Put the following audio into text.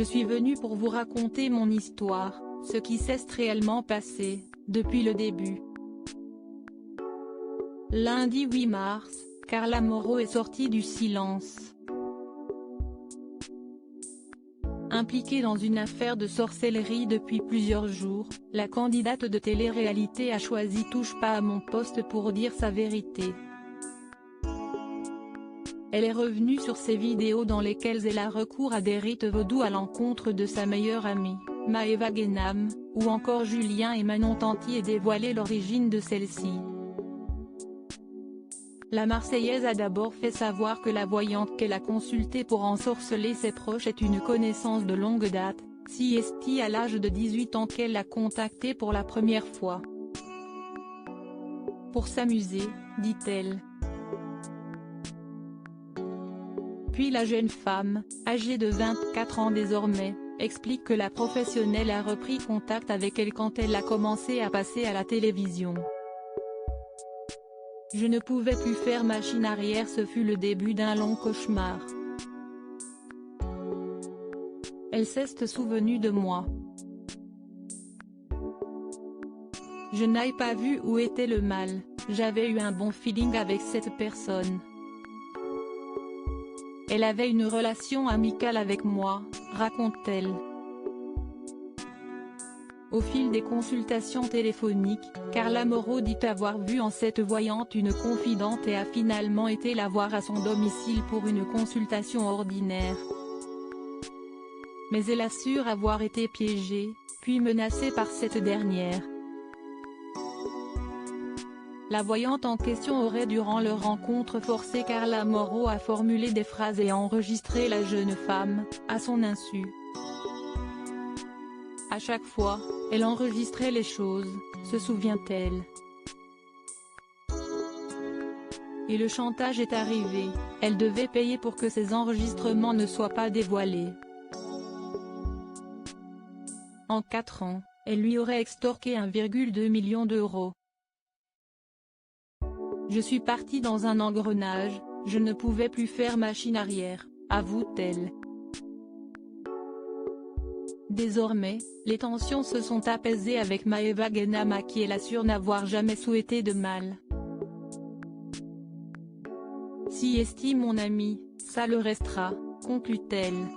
Je suis venue pour vous raconter mon histoire, ce qui s'est réellement passé, depuis le début. Lundi 8 mars, Carla Moreau est sortie du silence. Impliquée dans une affaire de sorcellerie depuis plusieurs jours, la candidate de télé-réalité a choisi Touche pas à mon poste pour dire sa vérité. Elle est revenue sur ses vidéos dans lesquelles elle a recours à des rites vaudous à l'encontre de sa meilleure amie, Maëva Guénam, ou encore Julien et Manon Tanti, et dévoilé l'origine de celle-ci. La Marseillaise a d'abord fait savoir que la voyante qu'elle a consultée pour ensorceler ses proches est une connaissance de longue date, CST, à l'âge de 18 ans qu'elle a contactée pour la première fois. Pour s'amuser, dit-elle. Puis la jeune femme, âgée de 24 ans désormais, explique que la professionnelle a repris contact avec elle quand elle a commencé à passer à la télévision. Je ne pouvais plus faire machine arrière, ce fut le début d'un long cauchemar. Elle s'est souvenue de moi. Je n'ai pas vu où était le mal, j'avais eu un bon feeling avec cette personne. Elle avait une relation amicale avec moi, raconte-t-elle. Au fil des consultations téléphoniques, Carla Moreau dit avoir vu en cette voyante une confidente et a finalement été la voir à son domicile pour une consultation ordinaire. Mais elle assure avoir été piégée, puis menacée par cette dernière. La voyante en question aurait durant leur rencontre forcé Carla Moreau à formuler des phrases et enregistrer la jeune femme, à son insu. À chaque fois, elle enregistrait les choses, se souvient-elle. Et le chantage est arrivé, elle devait payer pour que ces enregistrements ne soient pas dévoilés. En 4 ans, elle lui aurait extorqué 1,2 million d'euros. Je suis partie dans un engrenage, je ne pouvais plus faire machine arrière, avoue-t-elle. Désormais, les tensions se sont apaisées avec Maëva Guénam, à qui elle assure n'avoir jamais souhaité de mal. Si estime mon amie, ça le restera, conclut-elle.